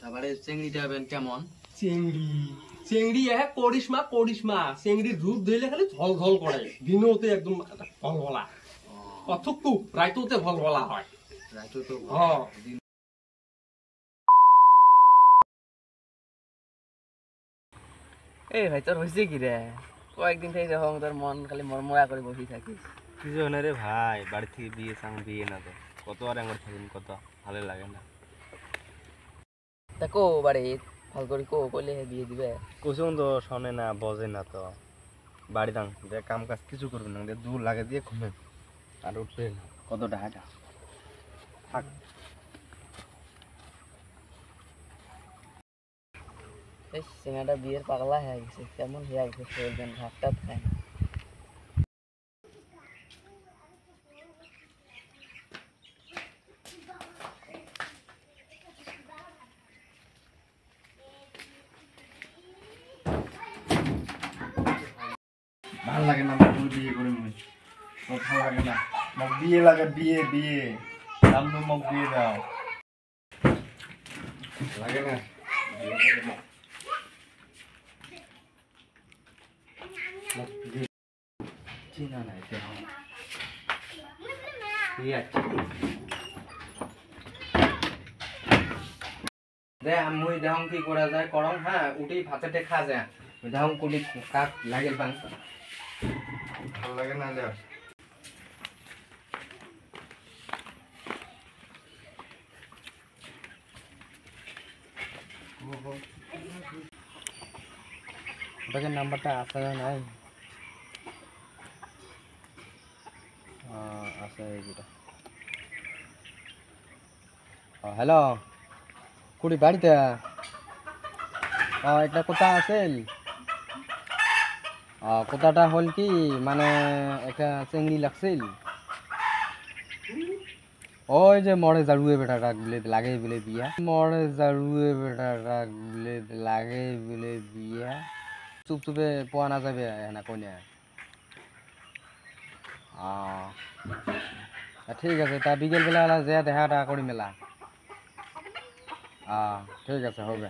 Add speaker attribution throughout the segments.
Speaker 1: তারপরে চিংড়িটা হবেন কেমন?
Speaker 2: চিংড়ি চিংড়ি করিসমা করিসমা চিংড়ির রূপ দিলে খালি ঝল ঝল করে, দিনতে একদম ভলভলা, অথকু রাইততে ভলভলা হয়।
Speaker 1: রাইতো তো
Speaker 3: এই ভাই তোর হয়েছে কি রে? কয়েকদিন থেকে যখন তোর মন খালি মরমরা করে বসে থাকিস।
Speaker 4: কিছু হয় না রে ভাই, বাড়ি থেকে বিয়ে বিয়ে না তো কত আর আমার থাকিন, কত ভালো লাগে না।
Speaker 3: তা কো বাড়ি ভাল করে কো কইলে বিয়ে দিবে।
Speaker 4: কুসুম তো শোনে না, বোঝে না তো। বাড়ি দাং যে কাম কাজ কিছু করবে না, দূর লাগে দিয়ে ঘুমে আর উঠবে না। কত ডাহাটা থাক।
Speaker 3: এই সিঙ্গাটা বিয়ের পাগলা হয়ে গেছে, কেমন হয়ে গেছে শরীর, ভাতটা খায় না।
Speaker 4: ভাল লাগে না আমার বিয়ে করে, ভাল লাগে না মোক বিয়ে লাগে, বিয়ে বিয়ে দাম তো মোক বিয়ে দাও লাগে না। চিনা নাই
Speaker 1: দে মুই দেহং কি করা যায় করং। হ্যাঁ উঠি ভাতেতে খা যায় দেহং কুলি কাক লাগেল পাং।
Speaker 4: ভাল লাগে না লে।
Speaker 1: ওটাকে নাম্বারটা আছে না নাই? আছে এইটা। হ্যালো কুড়ি বাড়িতে? এটা কোথা আছিল? কোথাটা হল কি মানে একটা চিংড়ি লাগছিল। ওই যে মরে জারুয়ে বেটাটা বলে লাগে বলে বিয়া, মরে জারুয়ে বেটাটা বলে লাগে বলে বিয়া। চুপ চুপে পোয়া না যাবে না কোনে। ঠিক আছে, তা বিকেল বেলা যে দেখাটা করি মেলা। ঠিক আছে হবে।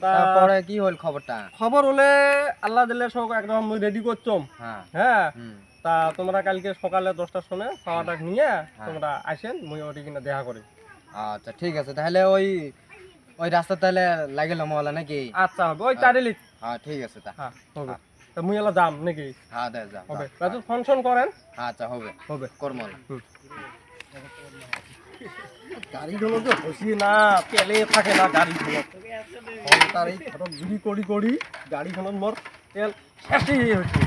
Speaker 1: তারপরে কি হল খবরটা?
Speaker 2: খবর হলে আল্লাহ দিলে সব একদম রেডি করছম। হ্যাঁ তা তোমরা কালকে সকালে 10টার সময় খাওয়াটা নিয়ে তোমরা আসেন, মুই ওটি কিনা দেখা করি।
Speaker 1: আচ্ছা ঠিক আছে, তাহলে ওই ওই রাস্তা তাহলে লাগিল মহলা নাকি?
Speaker 2: আচ্ছা হবে ওই চারিলিক।
Speaker 1: ঠিক আছে তা
Speaker 2: হবে। তা মুই এলা যাম নাকি?
Speaker 1: দে যা
Speaker 2: হবে। রাজু ফোন করেন।
Speaker 1: আচ্ছা হবে
Speaker 2: হবে
Speaker 1: করমলা।
Speaker 2: গাড়িগুলো তো হসি না, তেলে থাকে না গাড়িগুলো। তার এই ফটো ঘুরি করি করি গাড়িখনত মোর তেল শেষই হচ্ছে।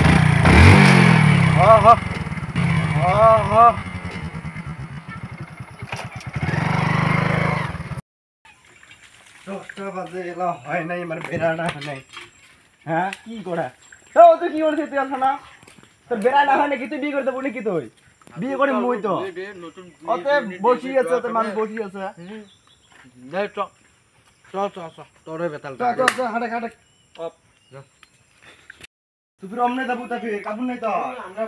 Speaker 4: দশটা বাজে এলা হয় নাই, মানে বেড়ানা হয় নাই।
Speaker 2: হ্যাঁ কি করে তুই কি করছিস? তেল খানা তোর বেড়া না হয় নাকি? তুই বিয়ে করতে বলি কি? তুই বিয়ে করি মুই তো অতে বসি আছে, তোর মানুষ বসি আছে।
Speaker 1: তোরে বেতাল
Speaker 2: হাটে হাটে
Speaker 4: তুই অমনে যাবো, তাকে কাবুল নাই তো
Speaker 2: আমরা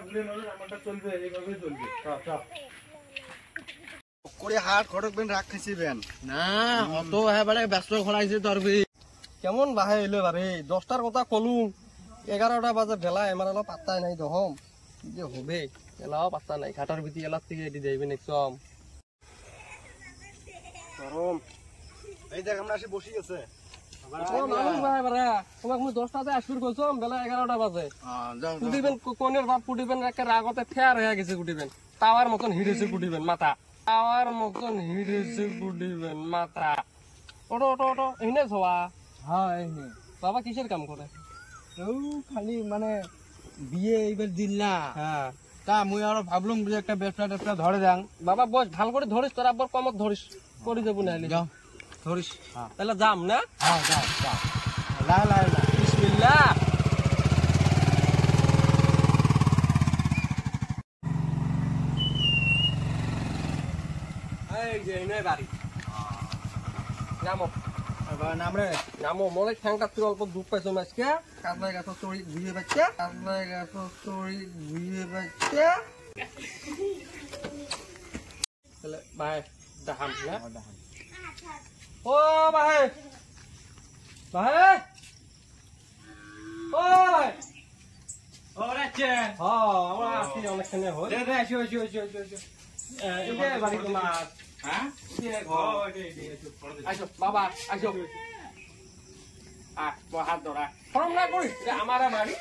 Speaker 2: আমারটা চলবে, এইভাবে চলবে।
Speaker 4: করে হাট খড়ক বেন রাখ খাইছি বেন
Speaker 1: না অত এবারে ব্যস্ত খড়াইছে তোর
Speaker 2: কেমন বাহে এলো বারে? 10টার কথা কলু 11টা বাজে ভেলা এমার এলো পাত্তাই নাই। দহম কি যে হবে এলাও পাত্তা নাই। ঘাটার ভিতরে এলার থেকে এটি যাইবে নেকসম গরম।
Speaker 4: এই দেখ আমরা এসে বসি আছে।
Speaker 2: মানুষ ভাই বারে তোমাক মুই 10টাতে আসুর কইছম, বেলা 11টা বাজে। কুটিবেন কোনের বাপ কুটিবেন একে রাগতে ফেয়ার হয়ে গেছে। কুটিবেন তাওয়ার মতন হিড়েছে, কুটিবেন মাথা তাওয়ার মতন হিড়েছে, কুটিবেন মাথা। ওটো ওটো ওটো এনে ছোয়া। বাবা কিসের কাম করে?
Speaker 1: খালি মানে বিয়ে এইবার দিল না। তা মুই আরো ভাবলুম যে একটা ব্যবসা ট্যাবসা ধরে যাং।
Speaker 2: বাবা বস ভাল করে ধরিস, তোরা বর কমত ধরিস করে যাবো না
Speaker 1: যাও ধরিস।
Speaker 2: তাহলে যাম না?
Speaker 1: যাও যাও লাই লাই লাই
Speaker 2: বিসমিল্লাহ। এই যে এনে বাড়ি নামো। নামো মনে ঠ্যাংটা তুই অল্প দুঃখ পাইছো মাছকে কাজলাই গাছ চড়ি ধুয়ে বাচ্চা কাজলাই গাছ চড়ি ধুয়ে বাচ্চা তাহলে ভাই দেখাম না ও ভাই ভাই ও ভাই
Speaker 4: ওরে চে
Speaker 2: হ্যাঁ আমরা আসি অনেকখানে হই
Speaker 4: দে দে আসো আসো আসো আসো
Speaker 2: এই যে বাড়ি তোমার
Speaker 4: হ্যাঁ
Speaker 2: আসো বাবা আসো হাত ধরা ফরম না করি আমার বাড়ি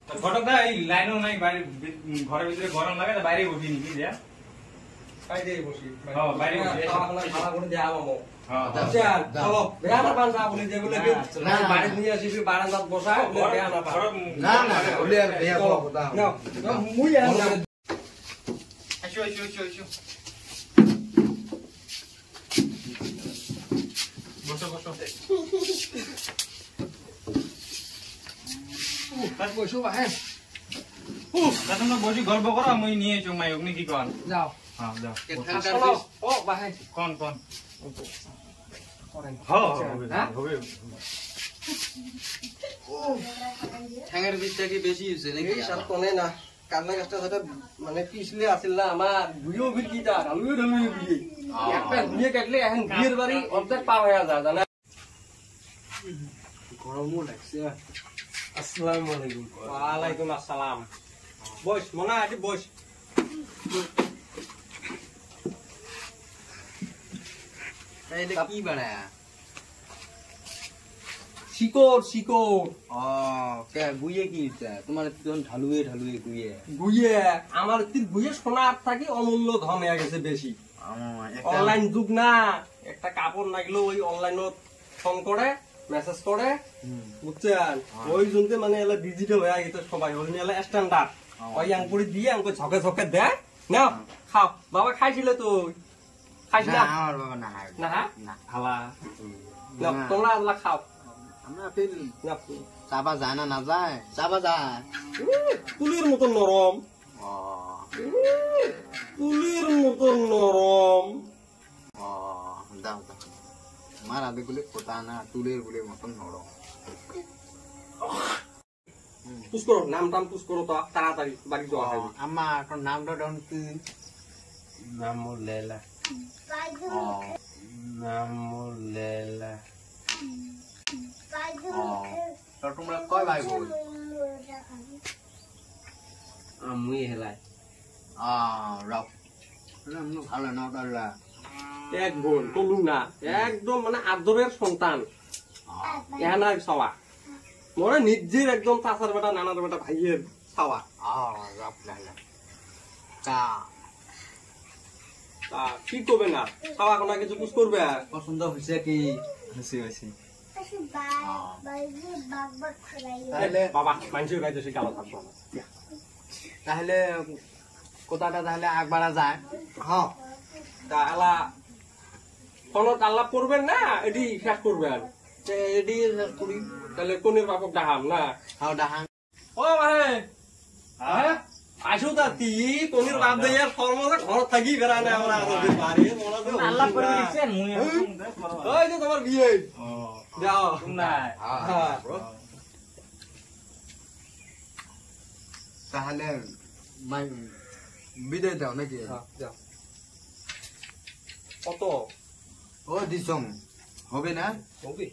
Speaker 4: ঘটক দা এই লাইনও নাই বাইরে ঘরের ভিতরে গরম লাগে তো বাইরে বসি নাকি যা
Speaker 2: বাইরে বসি
Speaker 4: হ্যাঁ বাইরে বসি
Speaker 2: ভাড়া করে দেওয়া মামো
Speaker 4: হ্যাঁ
Speaker 2: চলো বেড়া পান না বলে যেগুলো বাড়ি নিয়ে আসি বারান্দাত বসা বেড়া না পান
Speaker 1: না না ওলে আর বেয়া কথা
Speaker 2: না মুই আর না
Speaker 4: আসো আসো আসো আসো বসো বসো
Speaker 2: তার বসো ভাই
Speaker 4: তখন বসি গল্প করো মুই নিয়ে এসো মাই অগ্নি কি কন
Speaker 2: যাও
Speaker 4: হ্যাঁ যাও
Speaker 2: চলো ও ভাই
Speaker 4: কোন কোন
Speaker 2: করেন
Speaker 4: হ্যাঁ হবে
Speaker 1: ঠ্যাঙের বীজটা কি বেশি হইছে নাকি
Speaker 2: এই সাত কোনে না কান্না গাছটা যেটা মানে পিছলে আসিল না আমার বুইও বিকিটা আলুও ঢালুও বুঝি একটা বুইয়ে কাটলে এখন বিয়ের বাড়ি অর্ধেক পা হয়ে যায় জানা
Speaker 1: গরমও লাগছে
Speaker 2: আসসালামু আলাইকুম ওয়ালাইকুম আসসালাম বস মনা আজ বস
Speaker 1: তাইলে কি বানায়া
Speaker 2: শিকড় শিকড়
Speaker 1: ও কে গুইয়ে কি হইছে তোমার তখন ঢালুয়ে ঢালুয়ে গুইয়ে
Speaker 2: বুইয়ে আমার তিন বুইয়ে সোনার থাকি অমূল্য ধন হয়ে গেছে বেশি অনলাইন যুগ না একটা কাপড় লাগলেও ওই অনলাইনত ফোন করে মেসেজ করে বুঝছেন ওই জন্য মানে এলা ডিজিটাল হয়ে গেছে সবাই ওই নিয়ে স্ট্যান্ডার্ড ওই আঙ্কুরি দিয়ে আঙ্কু ঝকে ঝকে দেয় না খাও বাবা খাইছিলে তো খাইছ না
Speaker 1: আমার বাবা না
Speaker 2: না হ্যাঁ
Speaker 1: না
Speaker 2: খালা না তোমরা এগুলা খাও
Speaker 1: আমরা ফেল
Speaker 2: না
Speaker 1: চাবা যায় না না যায় চাবা যায়
Speaker 2: তুলির মতন নরম
Speaker 1: ও
Speaker 2: তুলির মতন নরম
Speaker 1: ও দাও দাও আমার আদে গুলি কোটা না তুলের গুলি মতন নরম
Speaker 2: পুষ করো নাম টাম পুষ করো তো তাড়াতাড়ি বাড়ি যাওয়া হবে
Speaker 1: আম্মা এখন নামটা ডাউন কি
Speaker 4: নাম লেলা
Speaker 1: ও
Speaker 4: নাম লেলা
Speaker 1: ও তো তোমরা কয় ভাই বোন
Speaker 2: আমি হেলাই
Speaker 1: রক রামনু ভালো না তাহলে
Speaker 2: এক বোন তলু না একদম মানে আদরের সন্তান এহানার ছাওয়া মনে নিজের একদম চাচার বেটা নানার বেটা ভাইয়ের ছাওয়া
Speaker 1: রক লাইলা তা
Speaker 2: তা কি করবে না ছাওয়া কোনো কিছু পুষ করবে
Speaker 1: পছন্দ হয়েছে কি হয়েছে হয়েছে তাহলে
Speaker 2: বাবা মানুষের গাইতে সে গালো থাকবো না।
Speaker 1: তাহলে কোথাটা তাহলে আগবাড়া যায়
Speaker 2: হ্যাঁ তা এলা ফোনত আল্লাহ করবেন না এটি শেষ করবেন
Speaker 1: এডি করি
Speaker 2: তাহলে কোনের বাপক ডাহাম না
Speaker 1: হাও ডাহাং
Speaker 2: ও ভাই হ্যাঁ আসো তাতি কোনের বাপ দিয়ে ফর্মতে ঘর থাকি বেড়া না আমরা আমাদের বাড়ি মনে তো
Speaker 4: আল্লাহ করে দিছেন মুই
Speaker 2: ওই যে তোমার বিয়ে যাও
Speaker 4: না
Speaker 2: হ্যাঁ
Speaker 1: তাহলে মাই বিদায় দাও নাকি
Speaker 2: যাও কত
Speaker 1: ও দিছম হবে না
Speaker 2: হবে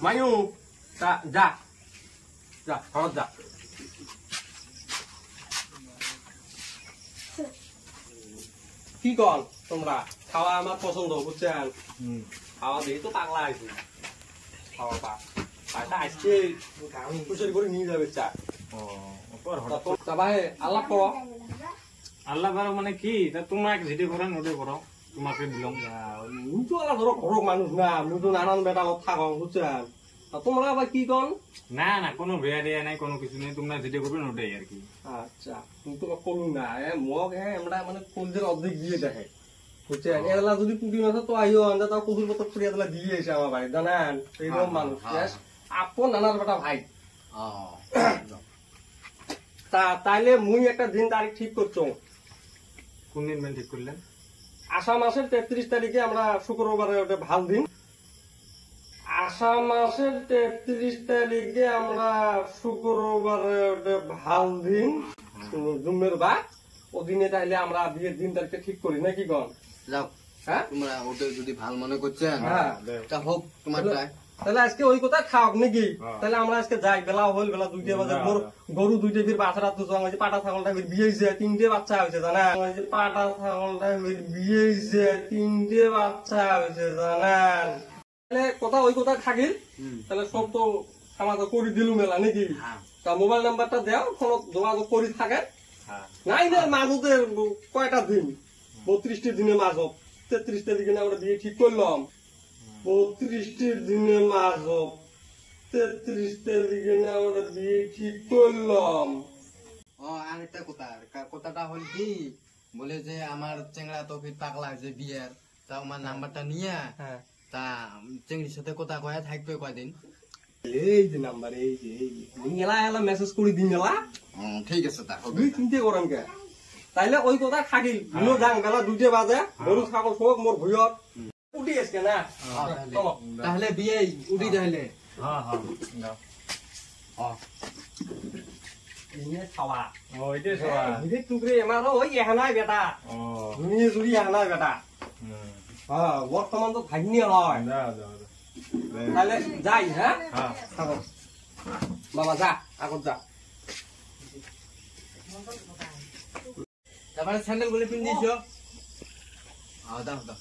Speaker 2: মায়ু তা যা যা ঘর যা কি কল তোমরা খাওয়া আমার পছন্দ বুঝছেন খাওয়া দিয়ে তো পাগলা আছি খাওয়া পা পাশা আজকে কুশারি করে নিয়ে যাবে চা তা ভাই আল্লাহ করো
Speaker 4: আল্লাহ বারো মানে কি তা তোমরা যেটি করো নোটে করো তোমাকে দিলাম
Speaker 2: মুতো আল্লাহ ধরো ঘর মানুষ না মুতো নানান বেটা থাকো বুঝছেন তোমরা আবার কি কন
Speaker 4: না না কোনো বেয়া দেয়া নাই কোনো কিছু নেই তোমরা যেটা করবে ওটাই আর কি
Speaker 2: আচ্ছা তুমি তো করুন না মগ হ্যাঁ আমরা মানে কোনদের অর্ধেক দিয়ে দেখে বুঝছেন এলা যদি পুটি মাছ তো আইও আন্দা তাও কদুর পত্র ফুরিয়া দিলা দিয়ে এসে আমার বাড়ি জানেন এইরকম মানুষ yes? আপন নানার বেটা ভাই তাইলে মুই একটা দিন তারিখ ঠিক করছো
Speaker 4: কোন দিন ঠিক করলেন?
Speaker 2: আষাঢ় মাসের 33 তারিখে আমরা শুক্রবারে ওটা ভাল দিন আষাঢ় মাসের 33 তারিখে আমরা শুক্রবারে ওটা ভাল দিন জুমের বা ওদিনে তাইলে আমরা বিয়ের দিন তারিখটা ঠিক করি নাকি কন
Speaker 1: যাও
Speaker 2: হ্যাঁ
Speaker 1: তোমরা ওটা যদি ভাল মনে করছেন
Speaker 2: হ্যাঁ
Speaker 1: তা হোক তোমার তাই
Speaker 2: তাহলে আজকে ওই কথা খাওয়াক নাকি তাহলে আমরা আজকে যাই বেলা হল বেলা 2টা বাজে মোর গরু 2টা ফির বাছরা তো ওই যে পাটা ছাগলটা ফির বিয়ে হয়েছে 3টে বাচ্চা হয়েছে জানা ওই যে পাটা ছাগলটা ফির বিয়ে হয়েছে 3টে বাচ্চা হয়েছে জানেন তাহলে কথা ওই কথা থাকিল তাহলে সব তো আমার তো করে দিলু মেলা নাকি তা মোবাইল নাম্বারটা দাও ফোন যোগাযোগ করি থাকে নাই না মাঝতে কয়টা দিন 32টি দিনের মাঝত 33 তারিখে আমরা বিয়ে ঠিক করলাম 32টি দিনে মাঝ 33 তারিখে আমরা বিয়ে ঠিক করলাম
Speaker 1: ও আরেকটা কথাটা হল কি বলে যে আমার চেংড়া তো ফির পাগলা হয়েছে বিয়ের তা আমার নাম্বারটা নিয়ে
Speaker 2: হ্যাঁ
Speaker 1: তা চেংড়ির সাথে কথা কয়া থাকবে কয়দিন
Speaker 2: এই যে নাম্বার এই যে এলা এলা মেসেজ করে দিন এলা
Speaker 1: ঠিক আছে তা হবে
Speaker 2: দুই তিনটে করেন কে তাইলে ওই কথা থাকিল মুনো যাং বেলা 2টা বাজে গরু ছাগল সব মোর ভুয়ত উঠি আসকে না চলো
Speaker 1: তাহলে বিয়ে উঠি তাহলে
Speaker 2: ইনে খাওয়া
Speaker 4: এটাই সবাই
Speaker 2: হিরে টুকরে এমার ওই এহানাই বেটা তুমি জুড়ি এহানাই বেটা হ্যাঁ বর্তমান তো ভাগ্নি হয় তাহলে যাই হ্যাঁ থাকো বাবা যা আগত যা
Speaker 1: তারপরে স্যান্ডেল গুলো পিন দিয়েছো দাও দাও